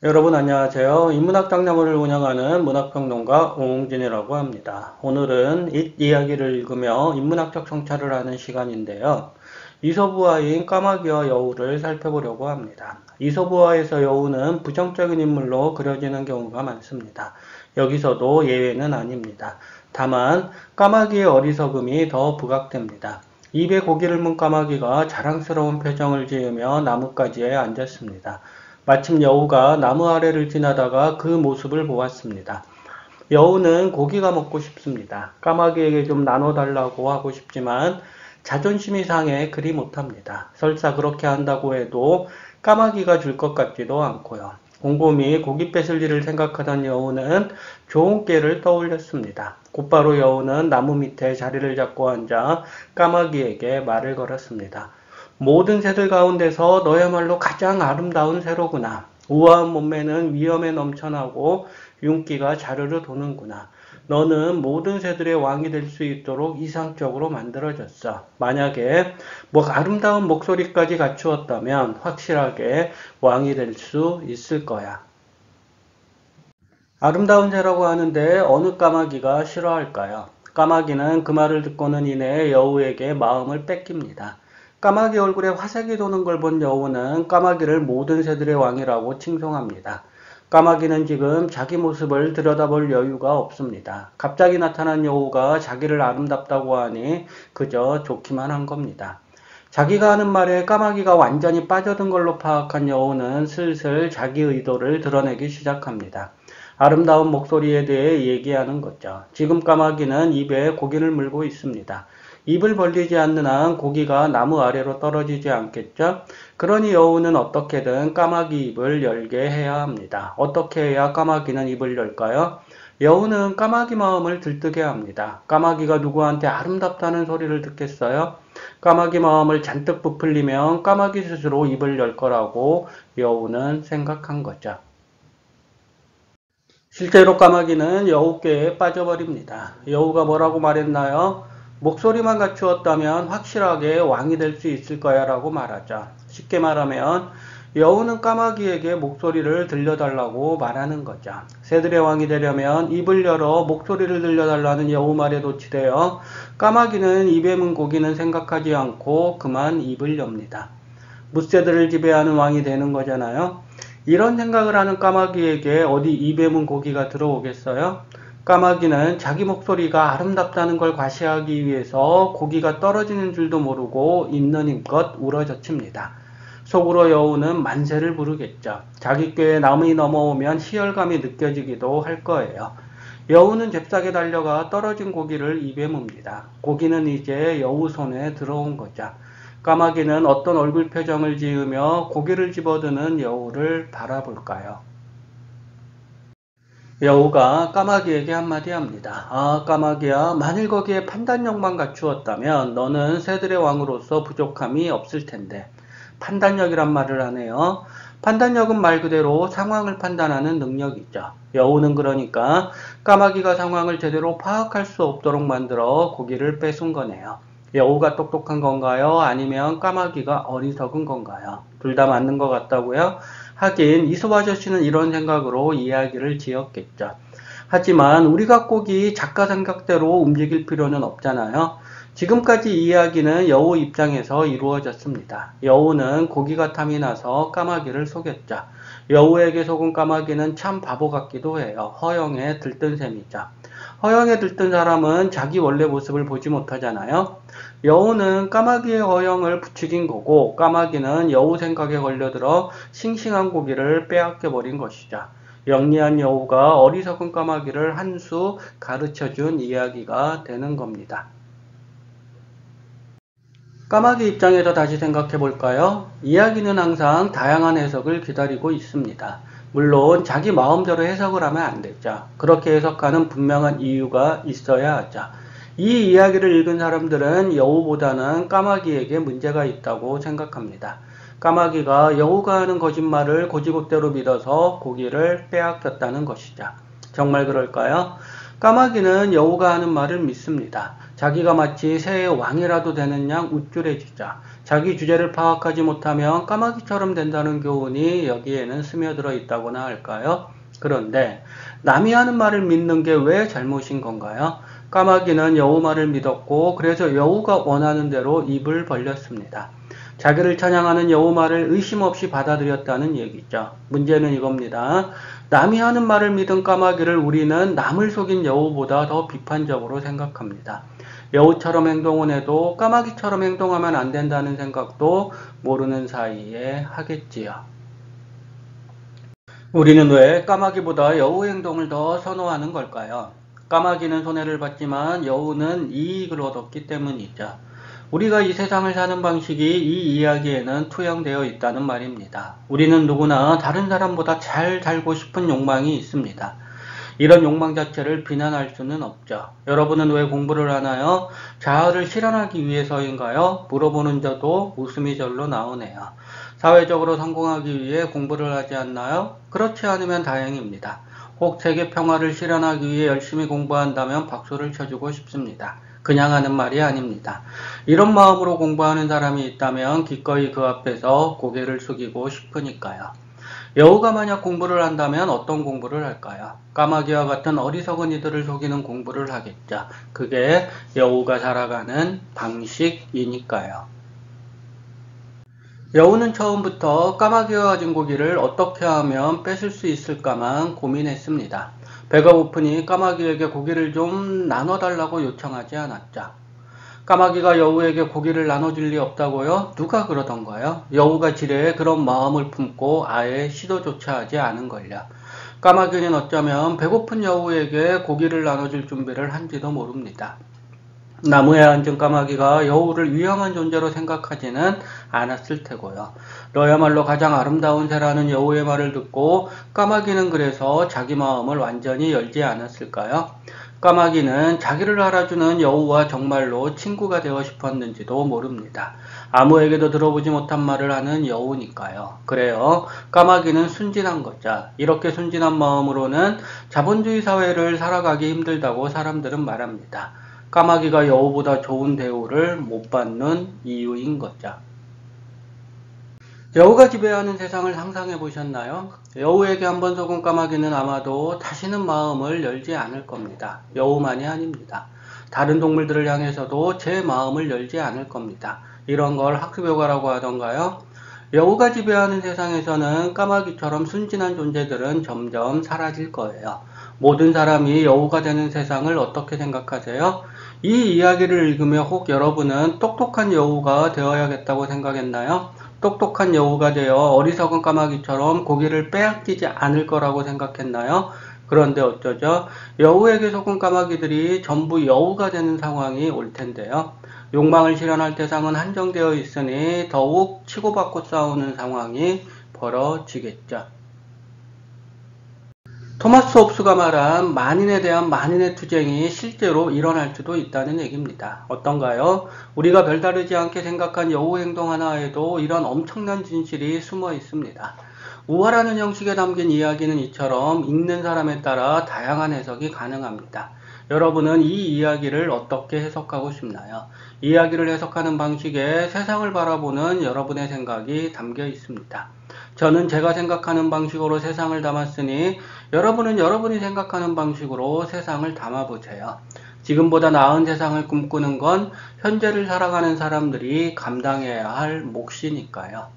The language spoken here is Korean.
여러분 안녕하세요. 인문학 장르를 운영하는 문학평론가 오홍진이라고 합니다. 오늘은 잇 이야기를 읽으며 인문학적 성찰을 하는 시간인데요. 이솝우화인 까마귀와 여우를 살펴보려고 합니다. 이솝우화에서 여우는 부정적인 인물로 그려지는 경우가 많습니다. 여기서도 예외는 아닙니다. 다만 까마귀의 어리석음이 더 부각됩니다. 입에 고기를 문 까마귀가 자랑스러운 표정을 지으며 나뭇가지에 앉았습니다. 마침 여우가 나무 아래를 지나다가 그 모습을 보았습니다. 여우는 고기가 먹고 싶습니다. 까마귀에게 좀 나눠달라고 하고 싶지만 자존심이 상해 그리 못합니다. 설사 그렇게 한다고 해도 까마귀가 줄 것 같지도 않고요. 곰곰이 고기 뺏을 일을 생각하던 여우는 좋은 깨를 떠올렸습니다. 곧바로 여우는 나무 밑에 자리를 잡고 앉아 까마귀에게 말을 걸었습니다. 모든 새들 가운데서 너야말로 가장 아름다운 새로구나. 우아한 몸매는 위엄에 넘쳐나고 윤기가 자르르 도는구나. 너는 모든 새들의 왕이 될 수 있도록 이상적으로 만들어졌어. 만약에 아름다운 목소리까지 갖추었다면 확실하게 왕이 될 수 있을 거야. 아름다운 새라고 하는데 어느 까마귀가 싫어할까요? 까마귀는 그 말을 듣고는 이내 여우에게 마음을 뺏깁니다. 까마귀 얼굴에 화색이 도는 걸 본 여우는 까마귀를 모든 새들의 왕이라고 칭송합니다. 까마귀는 지금 자기 모습을 들여다볼 여유가 없습니다. 갑자기 나타난 여우가 자기를 아름답다고 하니 그저 좋기만 한 겁니다. 자기가 하는 말에 까마귀가 완전히 빠져든 걸로 파악한 여우는 슬슬 자기 의도를 드러내기 시작합니다. 아름다운 목소리에 대해 얘기하는 거죠. 지금 까마귀는 입에 고기를 물고 있습니다. 입을 벌리지 않는 한 고기가 나무 아래로 떨어지지 않겠죠? 그러니 여우는 어떻게든 까마귀 입을 열게 해야 합니다. 어떻게 해야 까마귀는 입을 열까요? 여우는 까마귀 마음을 들뜨게 합니다. 까마귀가 누구한테 아름답다는 소리를 듣겠어요? 까마귀 마음을 잔뜩 부풀리면 까마귀 스스로 입을 열 거라고 여우는 생각한 거죠. 실제로 까마귀는 여우께에 빠져버립니다. 여우가 뭐라고 말했나요? 목소리만 갖추었다면 확실하게 왕이 될 수 있을 거야 라고 말하죠. 쉽게 말하면 여우는 까마귀에게 목소리를 들려달라고 말하는 거죠. 새들의 왕이 되려면 입을 열어 목소리를 들려달라는 여우 말에 도취되어 까마귀는 입에 문 고기는 생각하지 않고 그만 입을 엽니다. 무새들을 지배하는 왕이 되는 거잖아요. 이런 생각을 하는 까마귀에게 어디 입에 문 고기가 들어오겠어요? 까마귀는 자기 목소리가 아름답다는 걸 과시하기 위해서 고기가 떨어지는 줄도 모르고 있는 힘껏 울어젖힙니다. 속으로 여우는 만세를 부르겠죠. 자기 꾀에 남이 넘어오면 희열감이 느껴지기도 할 거예요. 여우는 잽싸게 달려가 떨어진 고기를 입에 뭅니다. 고기는 이제 여우 손에 들어온 거죠. 까마귀는 어떤 얼굴 표정을 지으며 고기를 집어드는 여우를 바라볼까요? 여우가 까마귀에게 한마디 합니다. 아, 까마귀야, 만일 거기에 판단력만 갖추었다면 너는 새들의 왕으로서 부족함이 없을 텐데. 판단력이란 말을 하네요. 판단력은 말 그대로 상황을 판단하는 능력이죠. 여우는 그러니까 까마귀가 상황을 제대로 파악할 수 없도록 만들어 고기를 뺏은 거네요. 여우가 똑똑한 건가요? 아니면 까마귀가 어리석은 건가요? 둘 다 맞는 것 같다고요? 하긴 이솝 아저씨는 이런 생각으로 이야기를 지었겠죠. 하지만 우리가 꼭 이 작가 생각대로 움직일 필요는 없잖아요. 지금까지 이야기는 여우 입장에서 이루어졌습니다. 여우는 고기가 탐이 나서 까마귀를 속였죠. 여우에게 속은 까마귀는 참 바보 같기도 해요. 허영에 들뜬 셈이죠. 허영에 들뜬 사람은 자기 원래 모습을 보지 못하잖아요. 여우는 까마귀의 허영을 부추긴 거고 까마귀는 여우 생각에 걸려들어 싱싱한 고기를 빼앗겨버린 것이죠. 영리한 여우가 어리석은 까마귀를 한 수 가르쳐준 이야기가 되는 겁니다. 까마귀 입장에서 다시 생각해 볼까요? 이야기는 항상 다양한 해석을 기다리고 있습니다. 물론 자기 마음대로 해석을 하면 안 되죠. 그렇게 해석하는 분명한 이유가 있어야 하죠. 이 이야기를 읽은 사람들은 여우보다는 까마귀에게 문제가 있다고 생각합니다. 까마귀가 여우가 하는 거짓말을 고지곳대로 믿어서 고기를 빼앗겼다는 것이죠. 정말 그럴까요? 까마귀는 여우가 하는 말을 믿습니다. 자기가 마치 새의 왕이라도 되는 양 우쭐해지자 자기 주제를 파악하지 못하면 까마귀처럼 된다는 교훈이 여기에는 스며들어 있다고나 할까요? 그런데 남이 하는 말을 믿는 게 왜 잘못인 건가요? 까마귀는 여우 말을 믿었고 그래서 여우가 원하는 대로 입을 벌렸습니다. 자기를 찬양하는 여우 말을 의심 없이 받아들였다는 얘기죠. 문제는 이겁니다. 남이 하는 말을 믿은 까마귀를 우리는 남을 속인 여우보다 더 비판적으로 생각합니다. 여우처럼 행동은 해도 까마귀처럼 행동하면 안 된다는 생각도 모르는 사이에 하겠지요. 우리는 왜 까마귀보다 여우 행동을 더 선호하는 걸까요? 까마귀는 손해를 봤지만 여우는 이익을 얻었기 때문이죠. 우리가 이 세상을 사는 방식이 이 이야기에는 투영되어 있다는 말입니다. 우리는 누구나 다른 사람보다 잘 살고 싶은 욕망이 있습니다. 이런 욕망 자체를 비난할 수는 없죠. 여러분은 왜 공부를 하나요? 자아를 실현하기 위해서인가요? 물어보는 저도 웃음이 절로 나오네요. 사회적으로 성공하기 위해 공부를 하지 않나요? 그렇지 않으면 다행입니다. 혹 세계 평화를 실현하기 위해 열심히 공부한다면 박수를 쳐주고 싶습니다. 그냥 하는 말이 아닙니다. 이런 마음으로 공부하는 사람이 있다면 기꺼이 그 앞에서 고개를 숙이고 싶으니까요. 여우가 만약 공부를 한다면 어떤 공부를 할까요? 까마귀와 같은 어리석은 이들을 속이는 공부를 하겠죠. 그게 여우가 살아가는 방식이니까요. 여우는 처음부터 까마귀가 가진 고기를 어떻게 하면 뺏을 수 있을까만 고민했습니다. 배가 고프니 까마귀에게 고기를 좀 나눠달라고 요청하지 않았죠. 까마귀가 여우에게 고기를 나눠줄 리 없다고요? 누가 그러던가요? 여우가 지레 그런 마음을 품고 아예 시도조차 하지 않은걸요. 까마귀는 어쩌면 배고픈 여우에게 고기를 나눠줄 준비를 한지도 모릅니다. 나무에 앉은 까마귀가 여우를 위험한 존재로 생각하지는 않았을 테고요. 너야말로 가장 아름다운 새라는 여우의 말을 듣고 까마귀는 그래서 자기 마음을 완전히 열지 않았을까요? 까마귀는 자기를 알아주는 여우와 정말로 친구가 되고 싶었는지도 모릅니다. 아무에게도 들어보지 못한 말을 하는 여우니까요. 그래요. 까마귀는 순진한 거죠. 이렇게 순진한 마음으로는 자본주의 사회를 살아가기 힘들다고 사람들은 말합니다. 까마귀가 여우보다 좋은 대우를 못 받는 이유인 거죠. 여우가 지배하는 세상을 상상해 보셨나요? 여우에게 한번 속은 까마귀는 아마도 다시는 마음을 열지 않을 겁니다. 여우만이 아닙니다. 다른 동물들을 향해서도 제 마음을 열지 않을 겁니다. 이런 걸 학습효과라고 하던가요? 여우가 지배하는 세상에서는 까마귀처럼 순진한 존재들은 점점 사라질 거예요. 모든 사람이 여우가 되는 세상을 어떻게 생각하세요? 이 이야기를 읽으며 혹 여러분은 똑똑한 여우가 되어야겠다고 생각했나요? 똑똑한 여우가 되어 어리석은 까마귀처럼 고기를 빼앗기지 않을 거라고 생각했나요? 그런데 어쩌죠? 여우에게 속은 까마귀들이 전부 여우가 되는 상황이 올 텐데요. 욕망을 실현할 대상은 한정되어 있으니 더욱 치고받고 싸우는 상황이 벌어지겠죠. 토마스 홉스가 말한 만인에 대한 만인의 투쟁이 실제로 일어날 수도 있다는 얘기입니다. 어떤가요? 우리가 별다르지 않게 생각한 여우 행동 하나에도 이런 엄청난 진실이 숨어 있습니다. 우화라는 형식에 담긴 이야기는 이처럼 읽는 사람에 따라 다양한 해석이 가능합니다. 여러분은 이 이야기를 어떻게 해석하고 싶나요? 이야기를 해석하는 방식에 세상을 바라보는 여러분의 생각이 담겨 있습니다. 저는 제가 생각하는 방식으로 세상을 담았으니 여러분은 여러분이 생각하는 방식으로 세상을 담아보세요. 지금보다 나은 세상을 꿈꾸는 건 현재를 살아가는 사람들이 감당해야 할 몫이니까요.